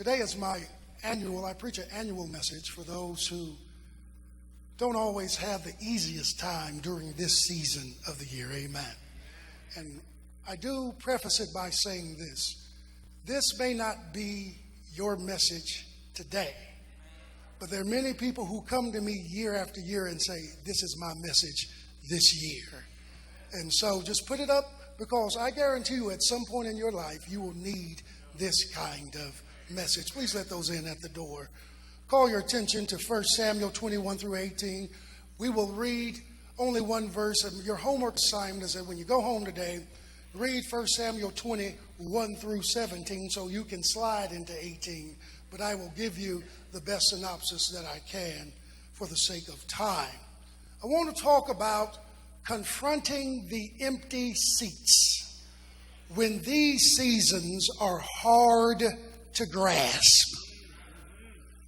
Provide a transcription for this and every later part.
Today is I preach an annual message for those who don't always have the easiest time during this season of the year. Amen. And I do preface it by saying this. This may not be your message today, but there are many people who come to me year after year and say, this is my message this year. And so just put it up, because I guarantee you at some point in your life, you will need this kind of message. Please let those in at the door. Call your attention to 1 Samuel 21 through 18. We will read only one verse. And your homework assignment is that when you go home today, read 1 Samuel 21 through 17 so you can slide into 18. But I will give you the best synopsis that I can for the sake of time. I want to talk about confronting the empty seats when these seasons are hard to grasp.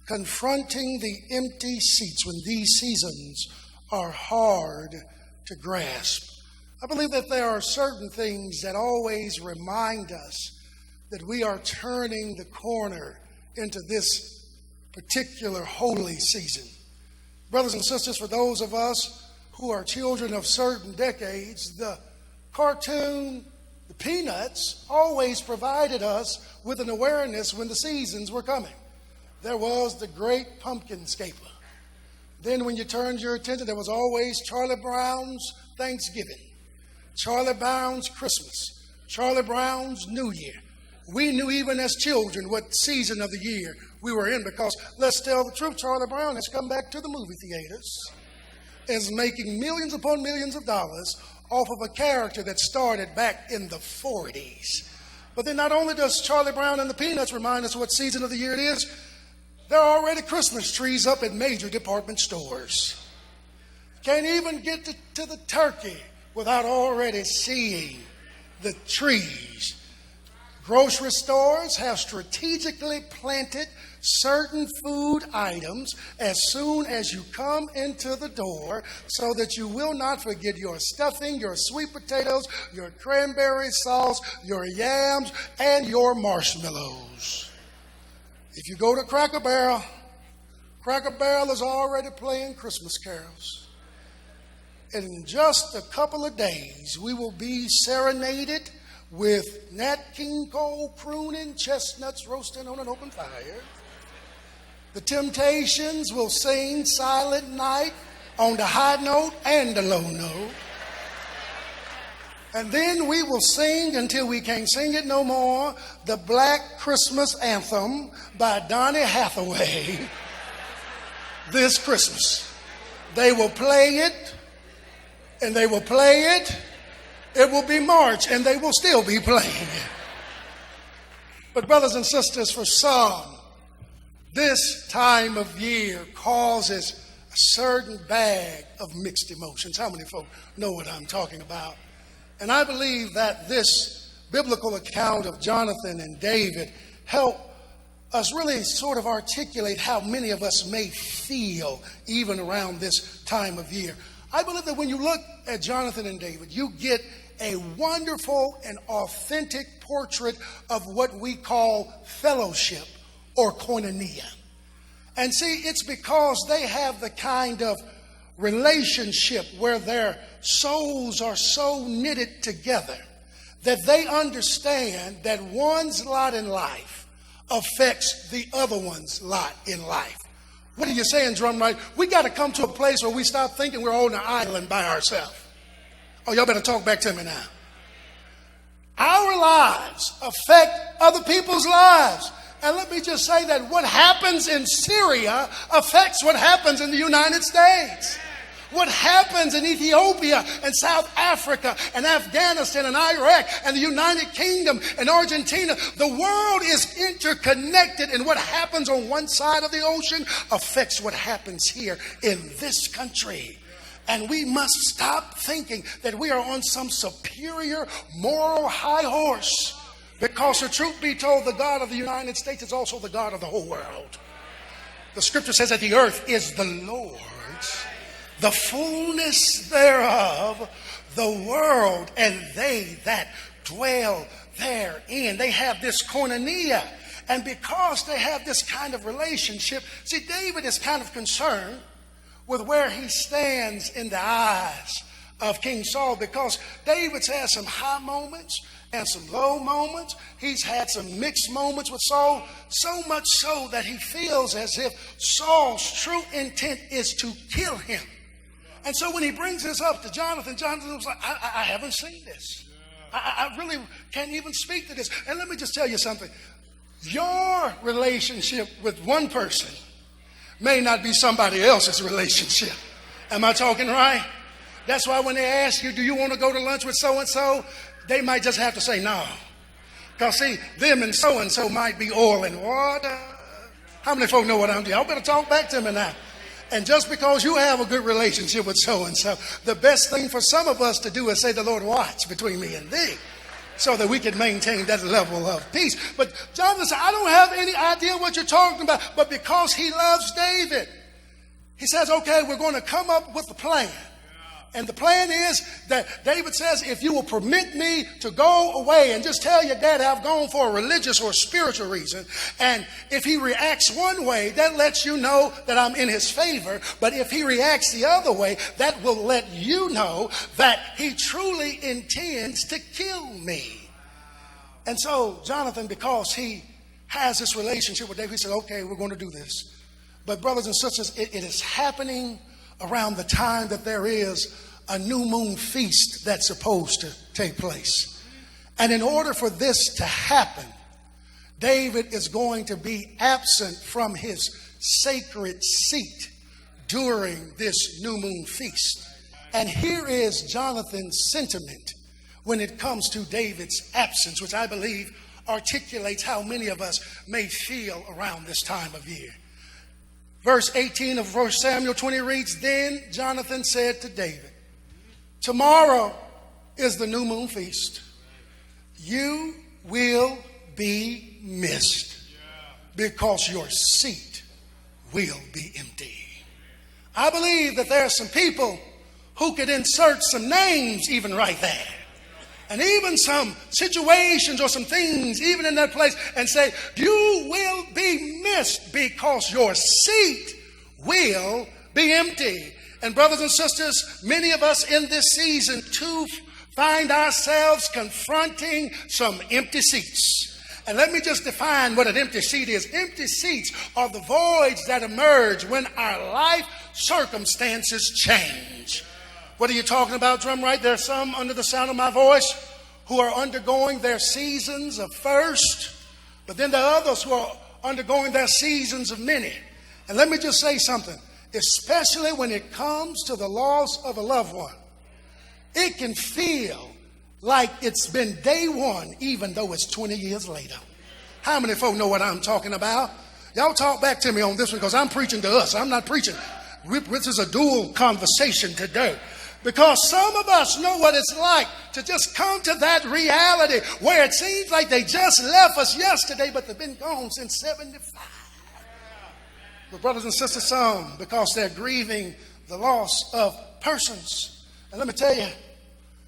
Confronting the empty seats when these seasons are hard to grasp. I believe that there are certain things that always remind us that we are turning the corner into this particular holy season. Brothers and sisters, for those of us who are children of certain decades, the cartoon, the Peanuts, always provided us with an awareness when the seasons were coming. There was the Great Pumpkin Scaper. Then when you turned your attention, there was always Charlie Brown's Thanksgiving, Charlie Brown's Christmas, Charlie Brown's New Year. We knew even as children what season of the year we were in, because let's tell the truth, Charlie Brown has come back to the movie theaters, is making millions upon millions of dollars off of a character that started back in the 40s. But then not only does Charlie Brown and the Peanuts remind us what season of the year it is, there are already Christmas trees up at major department stores. Can't even get to the turkey without already seeing the trees. Grocery stores have strategically planted certain food items as soon as you come into the door so that you will not forget your stuffing, your sweet potatoes, your cranberry sauce, your yams, and your marshmallows. If you go to Cracker Barrel is already playing Christmas carols. And in just a couple of days, we will be serenaded with Nat King Cole crooning, chestnuts roasting on an open fire. The Temptations will sing Silent Night on the high note and the low note. And then we will sing until we can't sing it no more, the Black Christmas Anthem by Donny Hathaway this Christmas. They will play it, and they will play it. It will be March, and they will still be playing it. But brothers and sisters, for some, this time of year causes a certain bag of mixed emotions. How many folk know what I'm talking about? And I believe that this biblical account of Jonathan and David help us really sort of articulate how many of us may feel even around this time of year. I believe that when you look at Jonathan and David, you get a wonderful and authentic portrait of what we call fellowship or koinonia. And see, it's because they have the kind of relationship where their souls are so knitted together that they understand that one's lot in life affects the other one's lot in life. What are you saying, Drumwright? We got to come to a place where we stop thinking we're on an island by ourselves. Oh, y'all better talk back to me now. Our lives affect other people's lives. And let me just say that what happens in Syria affects what happens in the United States. What happens in Ethiopia and South Africa and Afghanistan and Iraq and the United Kingdom and Argentina. The world is interconnected, and what happens on one side of the ocean affects what happens here in this country. And we must stop thinking that we are on some superior moral high horse, because the truth be told, the God of the United States is also the God of the whole world. The scripture says that the earth is the Lord's, the fullness thereof, the world, and they that dwell therein. They have this koinonia. And because they have this kind of relationship, see, David is kind of concerned with where he stands in the eyes of King Saul, because David's had some high moments and some low moments. He's had some mixed moments with Saul, so much so that he feels as if Saul's true intent is to kill him. And so when he brings this up to Jonathan, Jonathan was like, I haven't seen this. I really can't even speak to this. And let me just tell you something. Your relationship with one person may not be somebody else's relationship. Am I talking right? That's why when they ask you, do you want to go to lunch with so-and-so? They might just have to say no. Because see, them and so-and-so might be oil and water. How many folk know what I'm doing? Y'all better talk back to me now. And just because you have a good relationship with so-and-so, the best thing for some of us to do is say, the Lord, watch between me and thee, so that we can maintain that level of peace. But Jonathan said, I don't have any idea what you're talking about. But because he loves David, he says, okay, we're going to come up with a plan. And the plan is that David says, if you will permit me to go away and just tell your daddy I've gone for a religious or spiritual reason. And if he reacts one way, that lets you know that I'm in his favor. But if he reacts the other way, that will let you know that he truly intends to kill me. And so Jonathan, because he has this relationship with David, he said, okay, we're going to do this. But brothers and sisters, it is happening around the time that there is a new moon feast that's supposed to take place. And in order for this to happen, David is going to be absent from his sacred seat during this new moon feast. And here is Jonathan's sentiment when it comes to David's absence, which I believe articulates how many of us may feel around this time of year. Verse 18 of 1 Samuel 20 reads, then Jonathan said to David, tomorrow is the new moon feast. You will be missed because your seat will be empty. I believe that there are some people who could insert some names even right there. And even some situations or some things, even in that place, and say, you will be missed because your seat will be empty. And brothers and sisters, many of us in this season too find ourselves confronting some empty seats. And let me just define what an empty seat is. Empty seats are the voids that emerge when our life circumstances change. What are you talking about, Drumwright? There are some under the sound of my voice who are undergoing their seasons of first, but then there are others who are undergoing their seasons of many. And let me just say something, especially when it comes to the loss of a loved one. It can feel like it's been day one, even though it's 20 years later. How many folk know what I'm talking about? Y'all talk back to me on this one, because I'm preaching to us. I'm not preaching. This is a dual conversation today. Because some of us know what it's like to just come to that reality where it seems like they just left us yesterday, but they've been gone since 75. But brothers and sisters, some, because they're grieving the loss of persons. And let me tell you,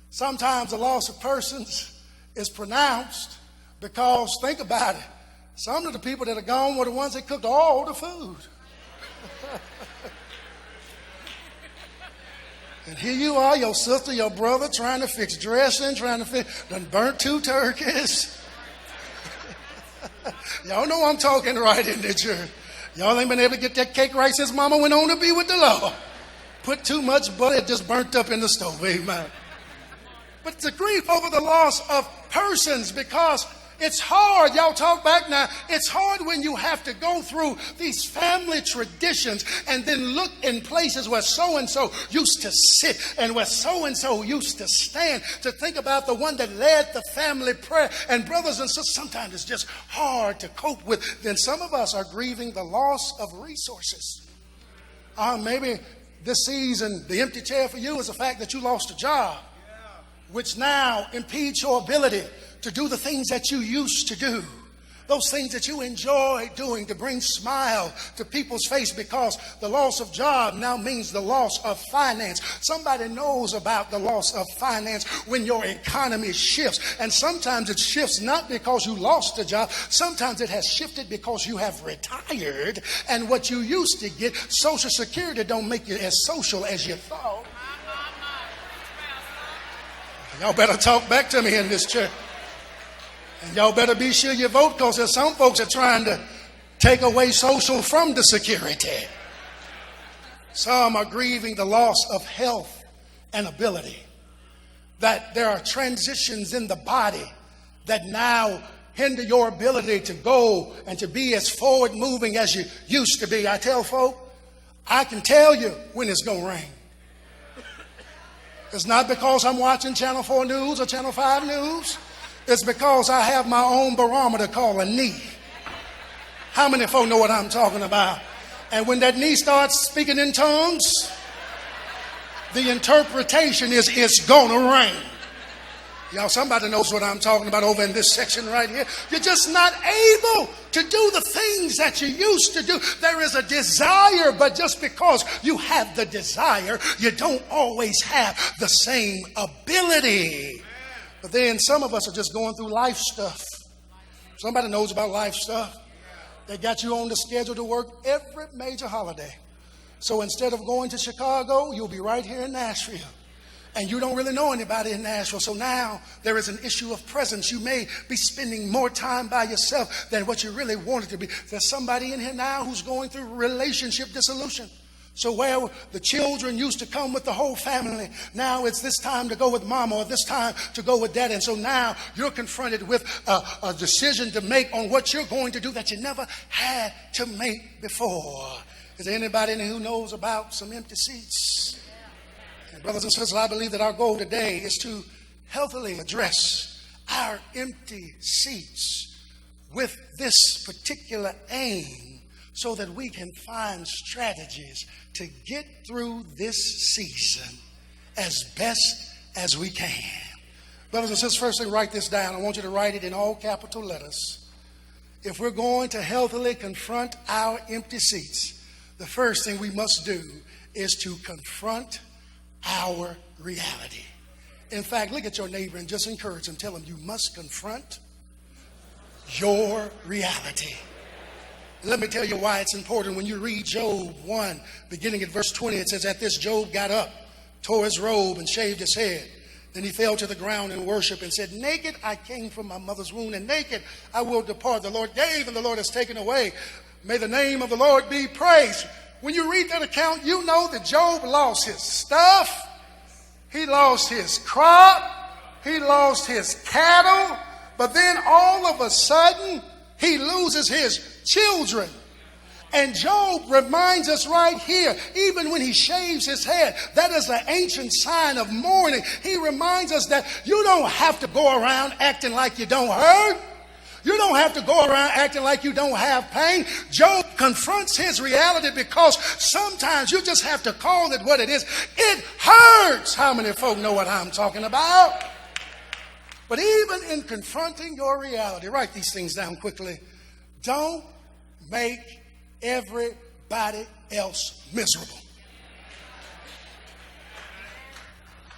sometimes the loss of persons is pronounced because, think about it, some of the people that are gone were the ones that cooked all the food. And here you are, your sister, your brother, trying to fix dressing, done burnt 2 turkeys. Y'all know I'm talking right in the church. Y'all ain't been able to get that cake right since mama went on to be with the Lord. Put too much butter, it just burnt up in the stove, amen. But it's a grief over the loss of persons, because it's hard. Y'all talk back now. It's hard when you have to go through these family traditions and then look in places where so-and-so used to sit and where so-and-so used to stand, to think about the one that led the family prayer. And brothers and sisters, sometimes it's just hard to cope with. Then some of us are grieving the loss of resources. Maybe this season, the empty chair for you is the fact that you lost a job, which now impedes your ability to do the things that you used to do. Those things that you enjoy doing to bring smile to people's face, because the loss of job now means the loss of finance. Somebody knows about the loss of finance when your economy shifts. And sometimes it shifts not because you lost a job. Sometimes it has shifted because you have retired. And what you used to get, Social Security don't make you as social as you thought. Y'all better talk back to me in this church. And y'all better be sure you vote, because there's some folks that are trying to take away social from the security. Some are grieving the loss of health and ability. That there are transitions in the body that now hinder your ability to go and to be as forward moving as you used to be. I tell folk, I can tell you when it's going to rain. It's not because I'm watching Channel 4 News or Channel 5 News. It's because I have my own barometer called a knee. How many folk know what I'm talking about? And when that knee starts speaking in tongues, the interpretation is it's gonna rain. Y'all, somebody knows what I'm talking about over in this section right here. You're just not able to do the things that you used to do. There is a desire, but just because you have the desire, you don't always have the same ability. But then some of us are just going through life stuff. Somebody knows about life stuff. They got you on the schedule to work every major holiday. So instead of going to Chicago, you'll be right here in Nashville. And you don't really know anybody in Nashville. So now there is an issue of presence. You may be spending more time by yourself than what you really wanted to be. There's somebody in here now who's going through relationship dissolution. So where the children used to come with the whole family, now it's this time to go with mama or this time to go with dad. And so now you're confronted with a decision to make on what you're going to do that you never had to make before. Is there anybody in here who knows about some empty seats? And brothers and sisters, I believe that our goal today is to healthily address our empty seats with this particular aim, so that we can find strategies to get through this season as best as we can. Brothers and sisters, firstly, write this down. I want you to write it in all capital letters. If we're going to healthily confront our empty seats, the first thing we must do is to confront our reality. In fact, look at your neighbor and just encourage him. Tell him you must confront your reality. Let me tell you why it's important. When you read Job 1, beginning at verse 20, it says, "At this Job got up, tore his robe, and shaved his head. Then he fell to the ground in worship and said, 'Naked I came from my mother's womb, and naked I will depart. The Lord gave, and the Lord has taken away. May the name of the Lord be praised.'" When you read that account, you know that Job lost his stuff. He lost his crop. He lost his cattle. But then all of a sudden, he loses his children. And Job reminds us right here, even when he shaves his head, that is an ancient sign of mourning. He reminds us that you don't have to go around acting like you don't hurt. You don't have to go around acting like you don't have pain. Job confronts his reality, because sometimes you just have to call it what it is. It hurts. How many folk know what I'm talking about? But even in confronting your reality, write these things down quickly. Don't make everybody else miserable.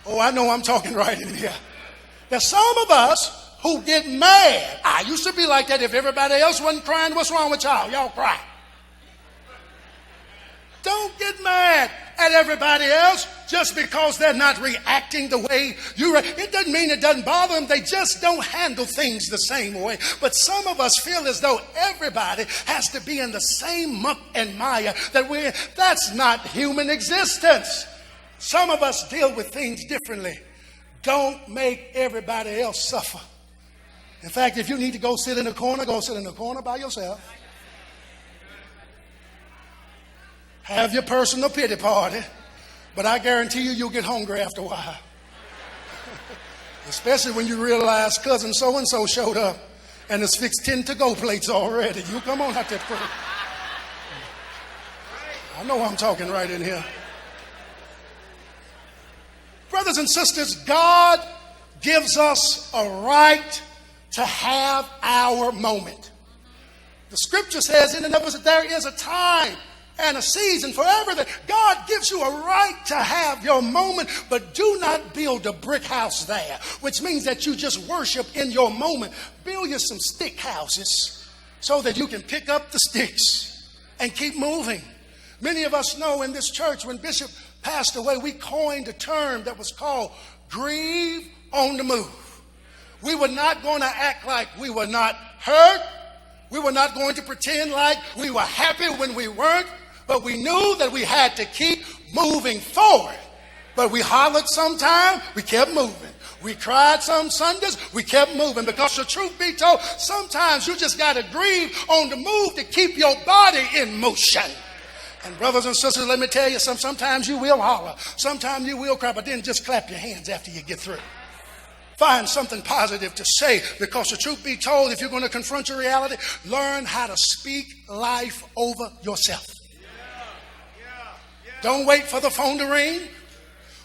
Oh, I know I'm talking right in here. There's some of us who get mad. I used to be like that. If everybody else wasn't crying, what's wrong with y'all? Y'all cry. Don't get mad at everybody else just because they're not reacting the way you react. It doesn't mean it doesn't bother them. They just don't handle things the same way. But some of us feel as though everybody has to be in the same muck and mire that we're in. That's not human existence. Some of us deal with things differently. Don't make everybody else suffer. In fact, if you need to go sit in a corner, go sit in a corner by yourself. Have your personal pity party, but I guarantee you'll get hungry after a while. Especially when you realize cousin so-and-so showed up and has fixed 10 to-go plates already. You come on out there. I know I'm talking right in here. Brothers and sisters, God gives us a right to have our moment. The scripture says in and of us that there is a time and a season for everything. God gives you a right to have your moment, but do not build a brick house there, which means that you just worship in your moment. Build you some stick houses so that you can pick up the sticks and keep moving. Many of us know in this church when Bishop passed away, we coined a term that was called grieve on the move. We were not going to act like we were not hurt. We were not going to pretend like we were happy when we weren't, but we knew that we had to keep moving forward. But we hollered sometime, we kept moving. We cried some Sundays, we kept moving, because the truth be told, sometimes you just got to grieve on the move to keep your body in motion. And brothers and sisters, let me tell you, sometimes you will holler, sometimes you will cry, but then just clap your hands after you get through. Find something positive to say, because the truth be told, if you're going to confront your reality, learn how to speak life over yourself. Don't wait for the phone to ring.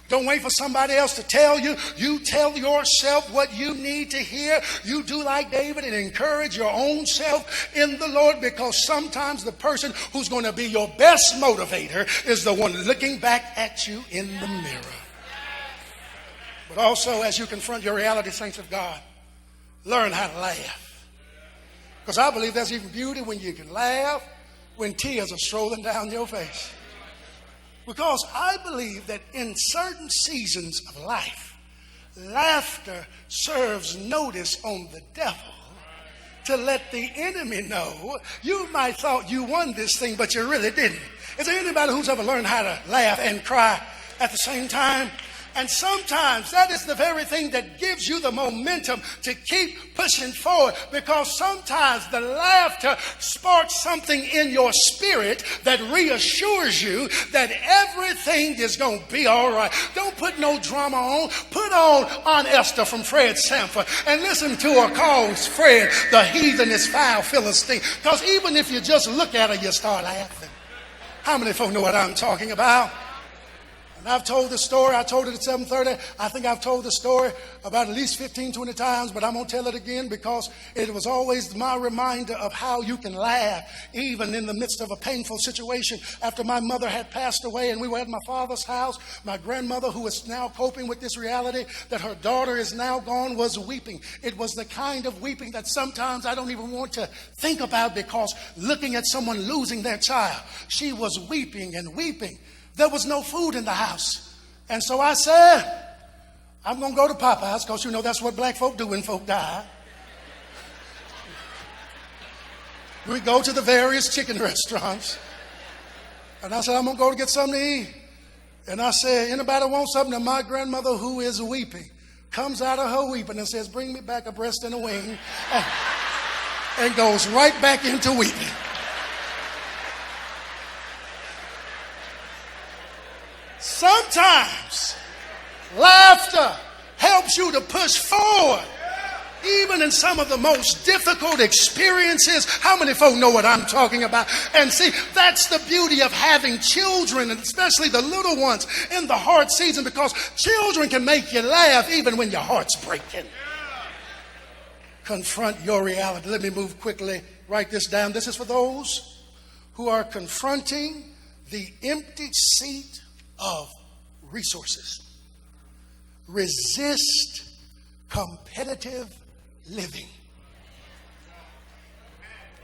Don't wait for somebody else to tell you. You tell yourself what you need to hear. You do like David and encourage your own self in the Lord, because sometimes the person who's going to be your best motivator is the one looking back at you in the mirror. But also, as you confront your reality, saints of God, learn how to laugh. Because I believe there's even beauty when you can laugh when tears are strolling down your face. Because I believe that in certain seasons of life, laughter serves notice on the devil to let the enemy know you might thought you won this thing, but you really didn't. Is there anybody who's ever learned how to laugh and cry at the same time? And sometimes that is the very thing that gives you the momentum to keep pushing forward, because sometimes the laughter sparks something in your spirit that reassures you that everything is going to be all right. Don't put no drama on. Put on Aunt Esther from Fred Sanford and listen to her call Fred the heathenist foul Philistine, because even if you just look at her, you start laughing. How many folk know what I'm talking about? And I've told the story. I told it at 7:30. I think I've told the story about at least 15, 20 times, but I'm going to tell it again because it was always my reminder of how you can laugh even in the midst of a painful situation. After my mother had passed away and we were at my father's house, my grandmother, who is now coping with this reality that her daughter is now gone, was weeping. It was the kind of weeping that sometimes I don't even want to think about, because looking at someone losing their child, she was weeping and weeping. There was no food in the house. And so I said, I'm going to go to Popeyes, because you know that's what black folk do when folk die. We go to the various chicken restaurants. And I said, I'm going to go to get something to eat. And I said, anybody want something? And my grandmother, who is weeping, comes out of her weeping and says, bring me back a breast and a wing. And goes right back into weeping. Sometimes laughter helps you to push forward, even in some of the most difficult experiences. How many folk know what I'm talking about? And see, that's the beauty of having children, and especially the little ones in the hard season, because children can make you laugh even when your heart's breaking. Confront your reality. Let me move quickly. Write this down. This is for those who are confronting the empty seat of resources. Resist competitive living.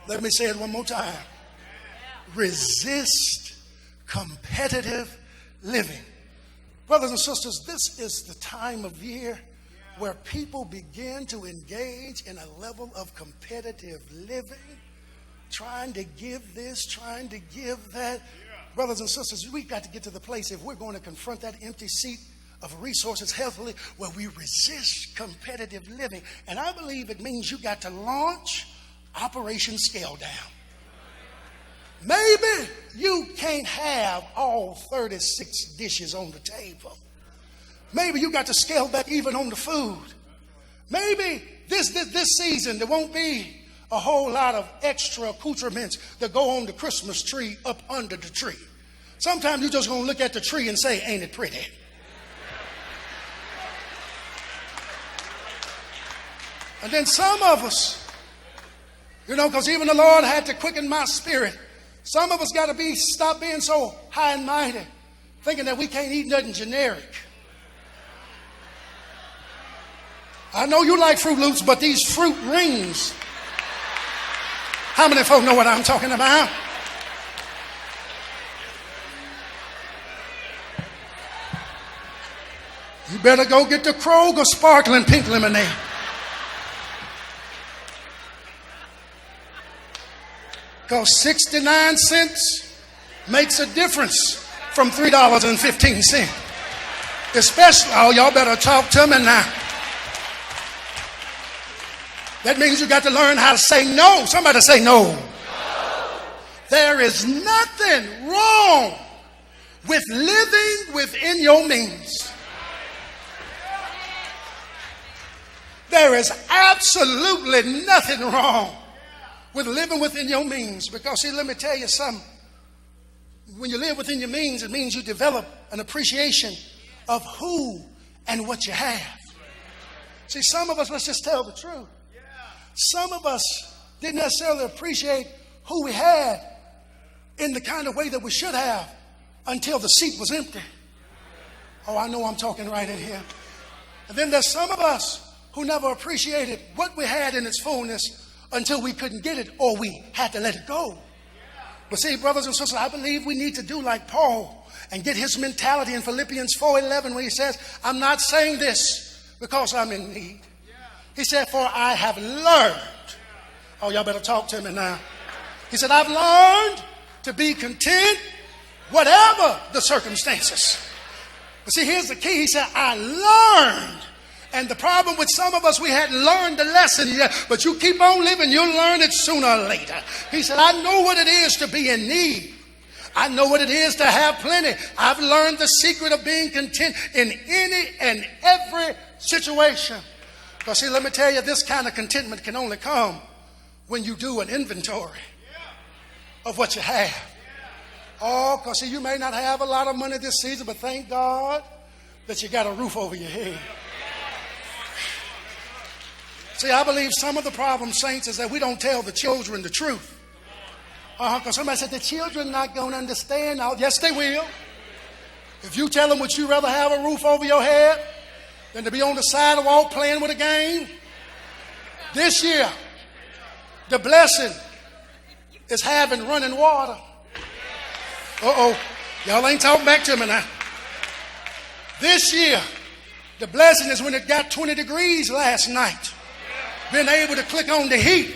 Let me say it one more time. Resist competitive living. Brothers and sisters, this is the time of year where people begin to engage in a level of competitive living, trying to give this, trying to give that. Brothers and sisters, we've got to get to the place, if we're going to confront that empty seat of resources healthily, where we resist competitive living. And I believe it means you got to launch Operation Scale Down. Maybe you can't have all 36 dishes on the table. Maybe you got to scale back even on the food. Maybe this season there won't be a whole lot of extra accoutrements that go on the Christmas tree up under the tree. Sometimes you're just going to look at the tree and say, ain't it pretty? And then some of us, You know, because even the Lord had to quicken my spirit. Some of us got to stop being so high and mighty, thinking that we can't eat nothing generic. I know you like Fruit Loops, but these fruit rings. How many folk know what I'm talking about? You better go get the Kroger sparkling pink lemonade. Because 69 cents makes a difference from $3.15. Especially, oh, y'all better talk to me now. That means you got to learn how to say no. Somebody say no. No. There is nothing wrong with living within your means. There is absolutely nothing wrong with living within your means. Because, see, let me tell you something. When you live within your means, it means you develop an appreciation of who and what you have. See, some of us, let's just tell the truth. Some of us didn't necessarily appreciate who we had in the kind of way that we should have until the seat was empty. Oh, I know I'm talking right in here. And then there's some of us who never appreciated what we had in its fullness until we couldn't get it or we had to let it go. But see, brothers and sisters, I believe we need to do like Paul and get his mentality in Philippians 4:11 when he says, I'm not saying this because I'm in need. He said, for I have learned. Oh, y'all better talk to me now. He said, I've learned to be content whatever the circumstances. But see, here's the key. He said, I learned. And the problem with some of us, we hadn't learned the lesson yet. But you keep on living, you'll learn it sooner or later. He said, I know what it is to be in need. I know what it is to have plenty. I've learned the secret of being content in any and every situation. Because see, let me tell you, this kind of contentment can only come when you do an inventory of what you have. Oh, because see, you may not have a lot of money this season, but thank God that you got a roof over your head. See, I believe some of the problem, saints, is that we don't tell the children the truth. Because somebody said the children not going to understand. Now, yes, they will. If you tell them, would you rather have a roof over your head than to be on the sidewalk playing with a game? This year, the blessing is having running water. Uh-oh. Y'all ain't talking back to me now. This year, the blessing is when it got 20 degrees last night. Being able to click on the heat.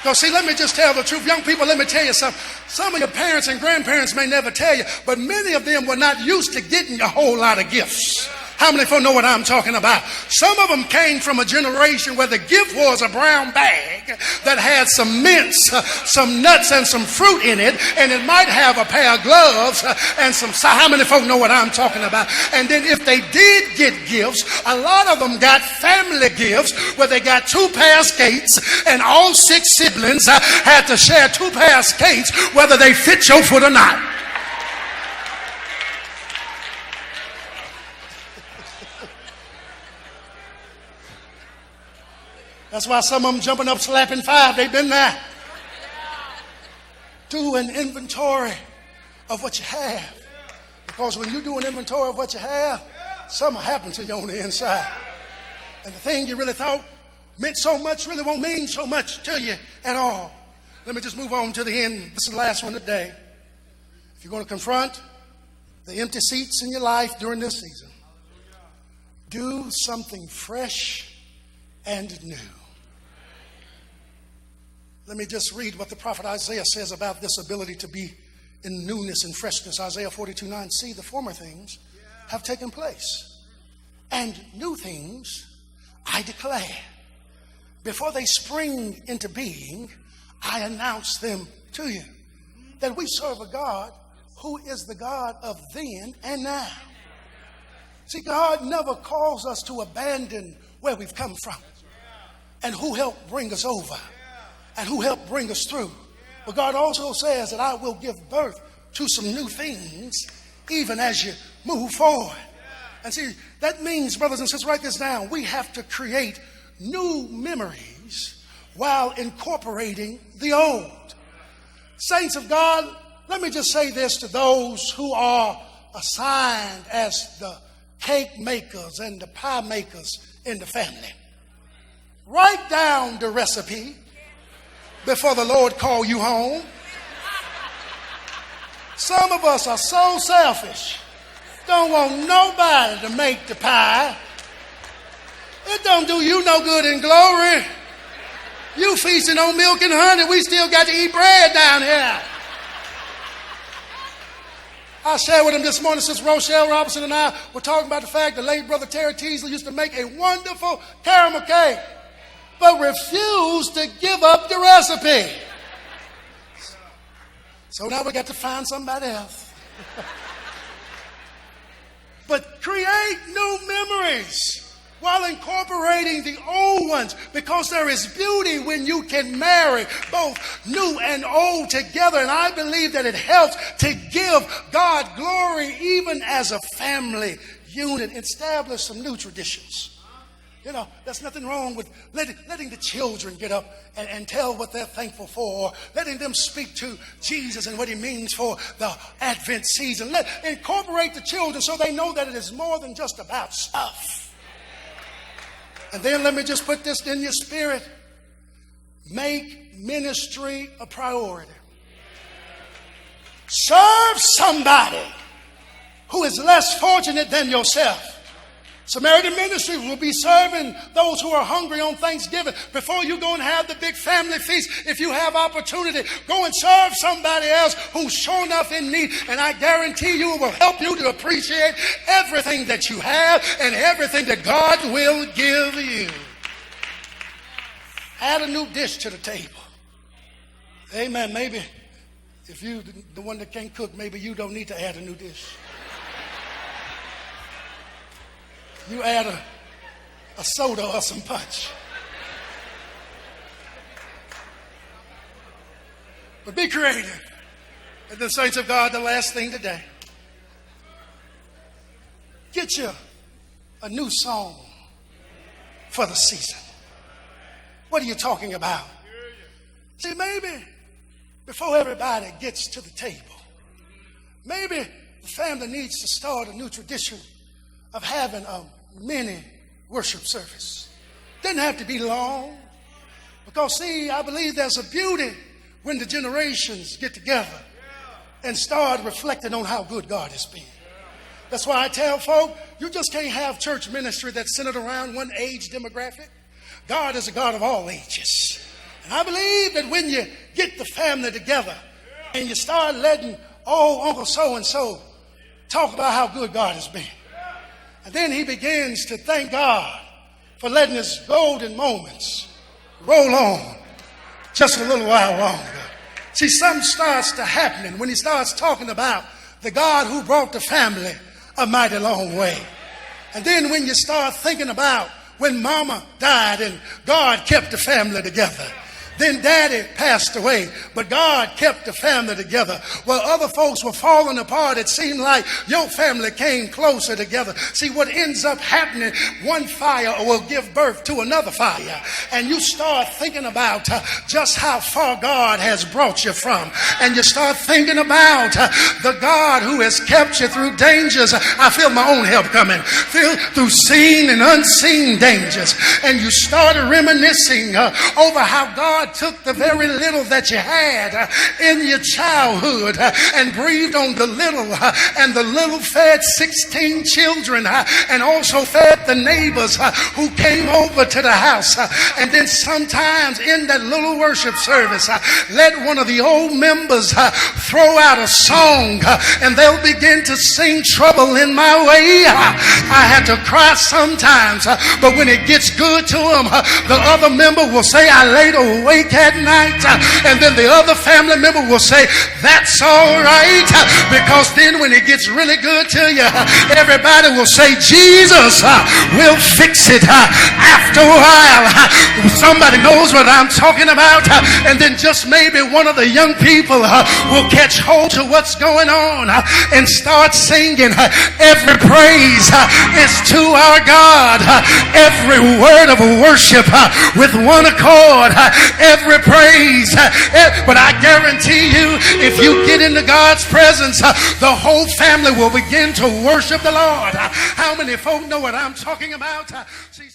So see, let me just tell the truth. Young people, let me tell you something. Some of your parents and grandparents may never tell you, but many of them were not used to getting a whole lot of gifts. How many folk know what I'm talking about? Some of them came from a generation where the gift was a brown bag that had some mints, some nuts, and some fruit in it, and it might have a pair of gloves and some. How many folk know what I'm talking about? And then if they did get gifts, a lot of them got family gifts where they got 2 pair of skates, and all 6 siblings had to share 2 pair of skates, whether they fit your foot or not. That's why some of them jumping up slapping 5. They've been there. Do an inventory of what you have. Because when you do an inventory of what you have, something happens to you on the inside. And the thing you really thought meant so much really won't mean so much to you at all. Let me just move on to the end. This is the last one today. If you're going to confront the empty seats in your life during this season, do something fresh and new. Let me just read what the prophet Isaiah says about this ability to be in newness and freshness. Isaiah 42:9. See, the former things have taken place, and new things I declare. Before they spring into being, I announce them to you. That we serve a God who is the God of then and now. See, God never calls us to abandon where we've come from and who helped bring us over and who helped bring us through. But God also says that I will give birth to some new things even as you move forward. And see, that means, brothers and sisters, write this down. We have to create new memories while incorporating the old. Saints of God, let me just say this to those who are assigned as the cake makers and the pie makers in the family. Write down the recipe before the Lord call you home. Some of us are so selfish. Don't want nobody to make the pie. It don't do you no good in glory. You feasting on milk and honey. We still got to eat bread down here. I shared with him this morning, Sister Rochelle Robinson and I were talking about the fact that late Brother Terry Teasley used to make a wonderful caramel cake, but refused to give up the recipe. So now we got to find somebody else. But create new memories while incorporating the old ones, because there is beauty when you can marry both new and old together. And I believe that it helps to give God glory even as a family unit. Establish some new traditions. You know, there's nothing wrong with letting the children get up and tell what they're thankful for, or letting them speak to Jesus and what he means for the Advent season. Incorporate the children so they know that it is more than just about stuff. And then let me just put this in your spirit. Make ministry a priority. Serve somebody who is less fortunate than yourself. Samaritan Ministry will be serving those who are hungry on Thanksgiving. Before you go and have the big family feast, if you have opportunity, go and serve somebody else who's sure enough in need. And I guarantee you it will help you to appreciate everything that you have and everything that God will give you. Add a new dish to the table. Amen. Maybe if you the one that can't cook, maybe you don't need to add a new dish. You add a soda or some punch. But be creative. And the saints of God, the last thing today. Get you a new song for the season. What are you talking about? See, maybe before everybody gets to the table, maybe the family needs to start a new tradition of having a mini worship service. Doesn't have to be long, because see, I believe there's a beauty when the generations get together and start reflecting on how good God has been. That's why I tell folk, you just can't have church ministry that's centered around one age demographic. God is a God of all ages. And I believe that when you get the family together and you start letting old Uncle so-and-so talk about how good God has been, and then he begins to thank God for letting his golden moments roll on just a little while longer. See, something starts to happen when he starts talking about the God who brought the family a mighty long way. And then when you start thinking about when mama died and God kept the family together. Then daddy passed away, but God kept the family together. While other folks were falling apart, it seemed like your family came closer together. See, what ends up happening, one fire will give birth to another fire. And you start thinking about just how far God has brought you from. And you start thinking about the God who has kept you through dangers. I feel my own help coming. Through seen and unseen dangers. And you start reminiscing over how God took the very little that you had in your childhood and breathed on the little, and the little fed 16 children and also fed the neighbors who came over to the house. And then sometimes in that little worship service, let one of the old members throw out a song and they'll begin to sing Trouble in My Way. I had to cry sometimes, but when it gets good to them, the other member will say, I laid away awake at night. And then the other family member will say, that's all right. Because then when it gets really good to you, everybody will say, Jesus will fix it after a while. Somebody knows what I'm talking about. And then just maybe one of the young people will catch hold to what's going on and start singing. Every praise is to our God. Every word of worship with one accord. Every praise. But I guarantee you, if you get into God's presence, the whole family will begin to worship the Lord. How many folk know what I'm talking about? See,